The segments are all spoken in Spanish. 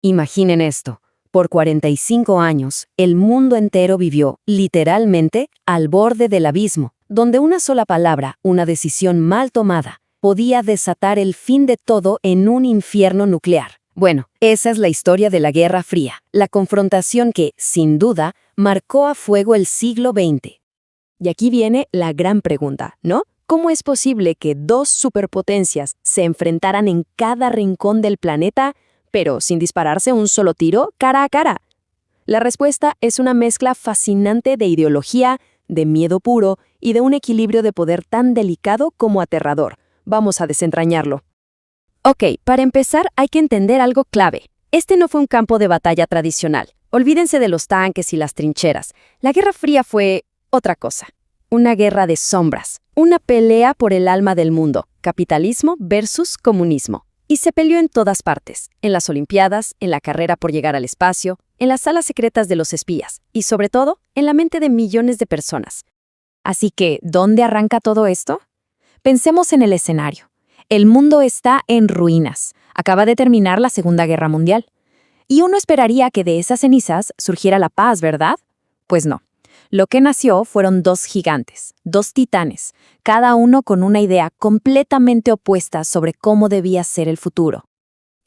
Imaginen esto. Por 45 años, el mundo entero vivió, literalmente, al borde del abismo, donde una sola palabra, una decisión mal tomada, podía desatar el fin de todo en un infierno nuclear. Bueno, esa es la historia de la Guerra Fría, la confrontación que, sin duda, marcó a fuego el siglo XX. Y aquí viene la gran pregunta, ¿no? ¿Cómo es posible que dos superpotencias se enfrentaran en cada rincón del planeta, pero sin dispararse un solo tiro cara a cara? La respuesta es una mezcla fascinante de ideología, de miedo puro y de un equilibrio de poder tan delicado como aterrador. Vamos a desentrañarlo. Ok, para empezar hay que entender algo clave. Este no fue un campo de batalla tradicional. Olvídense de los tanques y las trincheras. La Guerra Fría fue otra cosa. Una guerra de sombras. Una pelea por el alma del mundo. Capitalismo versus comunismo. Y se peleó en todas partes. En las Olimpiadas, en la carrera por llegar al espacio, en las salas secretas de los espías. Y sobre todo, en la mente de millones de personas. Así que, ¿dónde arranca todo esto? Pensemos en el escenario. El mundo está en ruinas. Acaba de terminar la Segunda Guerra Mundial. Y uno esperaría que de esas cenizas surgiera la paz, ¿verdad? Pues no. Lo que nació fueron dos gigantes, dos titanes, cada uno con una idea completamente opuesta sobre cómo debía ser el futuro.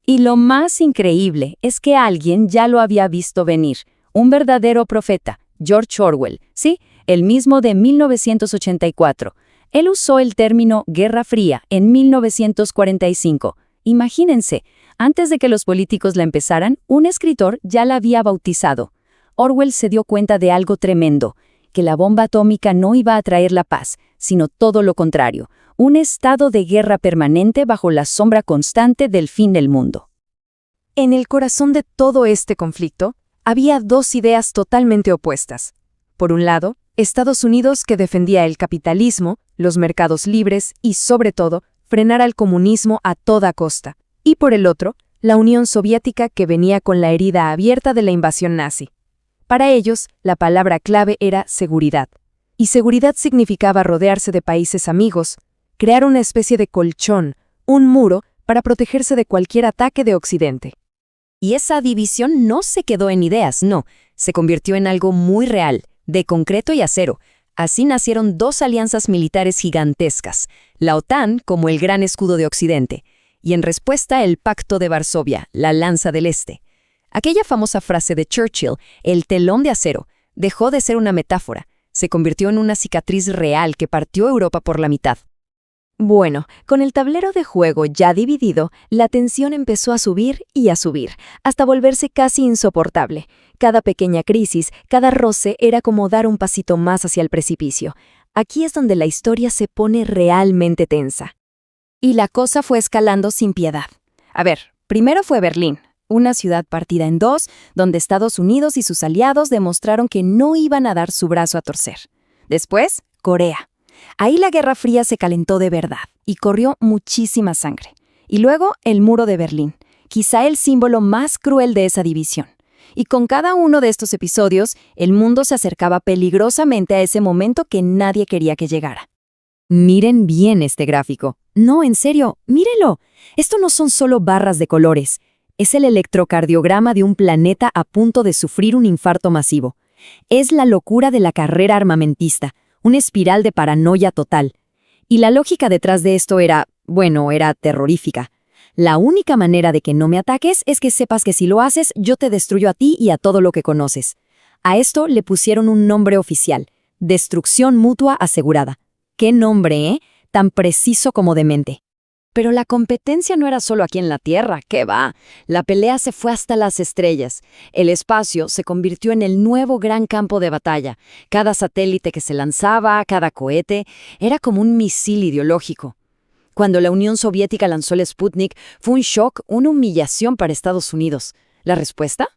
Y lo más increíble es que alguien ya lo había visto venir, un verdadero profeta, George Orwell, sí, el mismo de 1984. Él usó el término Guerra Fría en 1945. Imagínense, antes de que los políticos la empezaran, un escritor ya la había bautizado. Orwell se dio cuenta de algo tremendo, que la bomba atómica no iba a traer la paz, sino todo lo contrario, un estado de guerra permanente bajo la sombra constante del fin del mundo. En el corazón de todo este conflicto, había dos ideas totalmente opuestas. Por un lado, Estados Unidos, que defendía el capitalismo, los mercados libres y, sobre todo, frenar al comunismo a toda costa. Y por el otro, la Unión Soviética, que venía con la herida abierta de la invasión nazi. Para ellos, la palabra clave era seguridad. Y seguridad significaba rodearse de países amigos, crear una especie de colchón, un muro, para protegerse de cualquier ataque de Occidente. Y esa división no se quedó en ideas, no, se convirtió en algo muy real, de concreto y acero. Así nacieron dos alianzas militares gigantescas, la OTAN como el gran escudo de Occidente, y en respuesta el Pacto de Varsovia, la lanza del Este. Aquella famosa frase de Churchill, el telón de acero, dejó de ser una metáfora, se convirtió en una cicatriz real que partió Europa por la mitad. Bueno, con el tablero de juego ya dividido, la tensión empezó a subir, hasta volverse casi insoportable. Cada pequeña crisis, cada roce era como dar un pasito más hacia el precipicio. Aquí es donde la historia se pone realmente tensa. Y la cosa fue escalando sin piedad. A ver, primero fue Berlín, una ciudad partida en dos, donde Estados Unidos y sus aliados demostraron que no iban a dar su brazo a torcer. Después, Corea. Ahí la Guerra Fría se calentó de verdad y corrió muchísima sangre. Y luego el Muro de Berlín, quizá el símbolo más cruel de esa división. Y con cada uno de estos episodios, el mundo se acercaba peligrosamente a ese momento que nadie quería que llegara. Miren bien este gráfico. No, en serio, mírenlo. Esto no son solo barras de colores. Es el electrocardiograma de un planeta a punto de sufrir un infarto masivo. Es la locura de la carrera armamentista, una espiral de paranoia total. Y la lógica detrás de esto era terrorífica. La única manera de que no me ataques es que sepas que si lo haces, yo te destruyo a ti y a todo lo que conoces. A esto le pusieron un nombre oficial: destrucción mutua asegurada. ¡Qué nombre, eh! Tan preciso como demente. Pero la competencia no era solo aquí en la Tierra, ¿qué va? La pelea se fue hasta las estrellas. El espacio se convirtió en el nuevo gran campo de batalla. Cada satélite que se lanzaba, cada cohete, era como un misil ideológico. Cuando la Unión Soviética lanzó el Sputnik, fue un shock, una humillación para Estados Unidos. ¿La respuesta?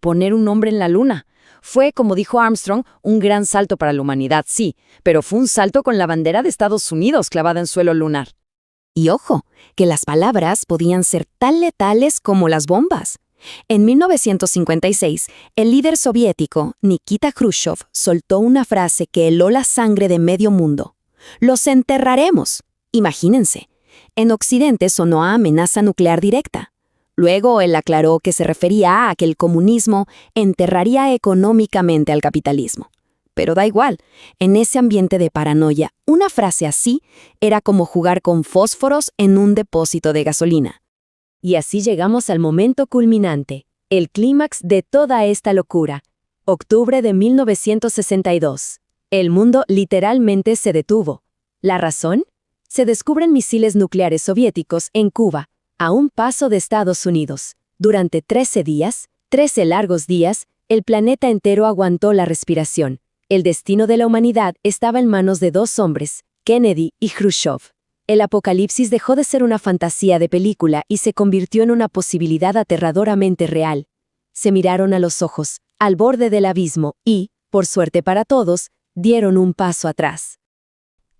Poner un hombre en la Luna. Fue, como dijo Armstrong, un gran salto para la humanidad, sí, pero fue un salto con la bandera de Estados Unidos clavada en suelo lunar. Y ojo, que las palabras podían ser tan letales como las bombas. En 1956, el líder soviético, Nikita Khrushchev, soltó una frase que heló la sangre de medio mundo. «Los enterraremos». Imagínense. En Occidente sonó a amenaza nuclear directa. Luego él aclaró que se refería a que el comunismo enterraría económicamente al capitalismo. Pero da igual, en ese ambiente de paranoia, una frase así era como jugar con fósforos en un depósito de gasolina. Y así llegamos al momento culminante, el clímax de toda esta locura. Octubre de 1962. El mundo literalmente se detuvo. ¿La razón? Se descubren misiles nucleares soviéticos en Cuba, a un paso de Estados Unidos. Durante 13 días, 13 largos días, el planeta entero aguantó la respiración. El destino de la humanidad estaba en manos de dos hombres, Kennedy y Khrushchev. El apocalipsis dejó de ser una fantasía de película y se convirtió en una posibilidad aterradoramente real. Se miraron a los ojos, al borde del abismo, y, por suerte para todos, dieron un paso atrás.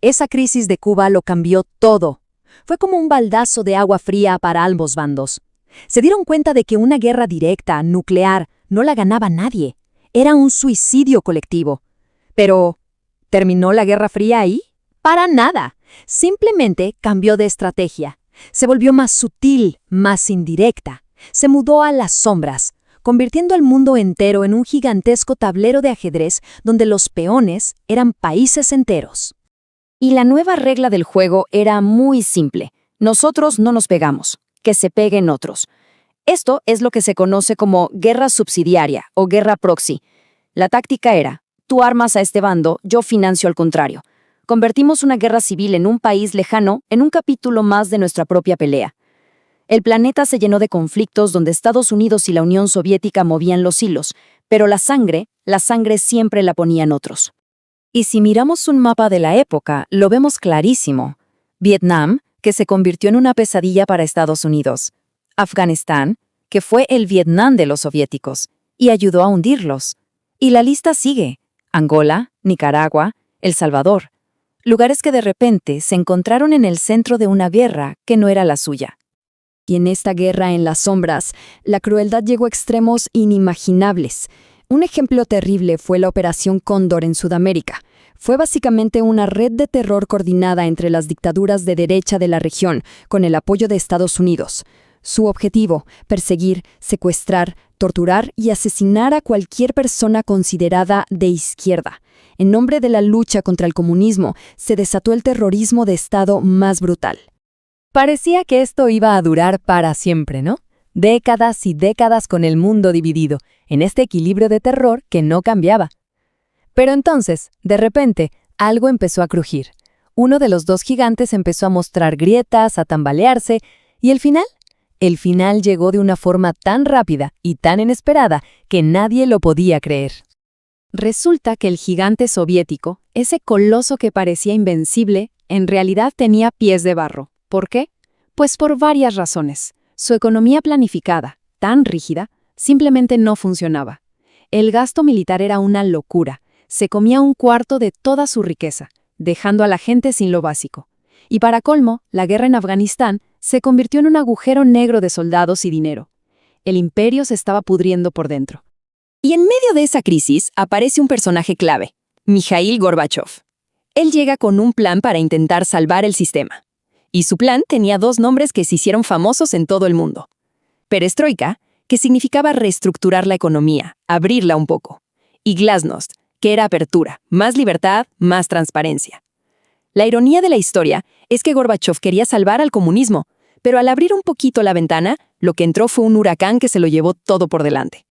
Esa crisis de Cuba lo cambió todo. Fue como un baldazo de agua fría para ambos bandos. Se dieron cuenta de que una guerra directa, nuclear, no la ganaba nadie. Era un suicidio colectivo. Pero, ¿terminó la Guerra Fría ahí? Para nada. Simplemente cambió de estrategia. Se volvió más sutil, más indirecta. Se mudó a las sombras, convirtiendo al mundo entero en un gigantesco tablero de ajedrez donde los peones eran países enteros. Y la nueva regla del juego era muy simple. Nosotros no nos pegamos, que se peguen otros. Esto es lo que se conoce como guerra subsidiaria o guerra proxy. La táctica era: tú armas a este bando, yo financio al contrario. Convertimos una guerra civil en un país lejano en un capítulo más de nuestra propia pelea. El planeta se llenó de conflictos donde Estados Unidos y la Unión Soviética movían los hilos, pero la sangre siempre la ponían otros. Y si miramos un mapa de la época, lo vemos clarísimo. Vietnam, que se convirtió en una pesadilla para Estados Unidos. Afganistán, que fue el Vietnam de los soviéticos, y ayudó a hundirlos. Y la lista sigue. Angola, Nicaragua, El Salvador. Lugares que de repente se encontraron en el centro de una guerra que no era la suya. Y en esta guerra en las sombras, la crueldad llegó a extremos inimaginables. Un ejemplo terrible fue la Operación Cóndor en Sudamérica. Fue básicamente una red de terror coordinada entre las dictaduras de derecha de la región, con el apoyo de Estados Unidos. Su objetivo: perseguir, secuestrar, torturar y asesinar a cualquier persona considerada de izquierda. En nombre de la lucha contra el comunismo, se desató el terrorismo de Estado más brutal. Parecía que esto iba a durar para siempre, ¿no? Décadas y décadas con el mundo dividido, en este equilibrio de terror que no cambiaba. Pero entonces, de repente, algo empezó a crujir. Uno de los dos gigantes empezó a mostrar grietas, a tambalearse, y el final llegó de una forma tan rápida y tan inesperada que nadie lo podía creer. Resulta que el gigante soviético, ese coloso que parecía invencible, en realidad tenía pies de barro. ¿Por qué? Pues por varias razones. Su economía planificada, tan rígida, simplemente no funcionaba. El gasto militar era una locura. Se comía un cuarto de toda su riqueza, dejando a la gente sin lo básico. Y para colmo, la guerra en Afganistán se convirtió en un agujero negro de soldados y dinero. El imperio se estaba pudriendo por dentro. Y en medio de esa crisis aparece un personaje clave, Mikhail Gorbachev. Él llega con un plan para intentar salvar el sistema. Y su plan tenía dos nombres que se hicieron famosos en todo el mundo. Perestroika, que significaba reestructurar la economía, abrirla un poco. Y Glasnost, que era apertura, más libertad, más transparencia. La ironía de la historia es que Gorbachev quería salvar al comunismo, pero al abrir un poquito la ventana, lo que entró fue un huracán que se lo llevó todo por delante.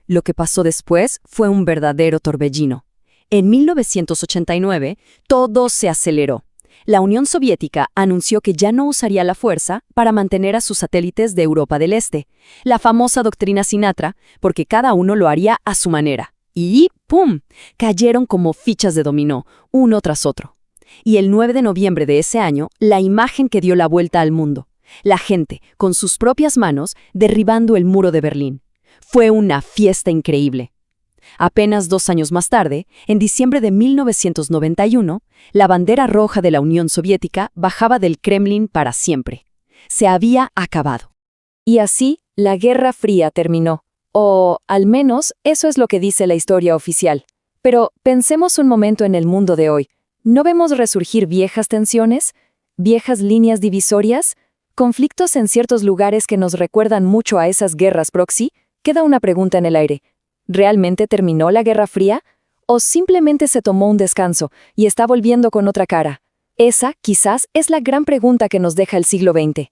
Lo que pasó después fue un verdadero torbellino. En 1989, todo se aceleró. La Unión Soviética anunció que ya no usaría la fuerza para mantener a sus satélites de Europa del Este, la famosa doctrina Sinatra, porque cada uno lo haría a su manera. Y ¡pum!, cayeron como fichas de dominó, uno tras otro. Y el 9 de noviembre de ese año, la imagen que dio la vuelta al mundo. La gente, con sus propias manos, derribando el muro de Berlín. Fue una fiesta increíble. Apenas 2 años más tarde, en diciembre de 1991, la bandera roja de la Unión Soviética bajaba del Kremlin para siempre. Se había acabado. Y así, la Guerra Fría terminó. O, al menos, eso es lo que dice la historia oficial. Pero pensemos un momento en el mundo de hoy. ¿No vemos resurgir viejas tensiones? ¿Viejas líneas divisorias? conflictos en ciertos lugares que nos recuerdan mucho a esas guerras proxy, queda una pregunta en el aire. ¿Realmente terminó la Guerra Fría? ¿O simplemente se tomó un descanso y está volviendo con otra cara? Esa, quizás, es la gran pregunta que nos deja el siglo XX.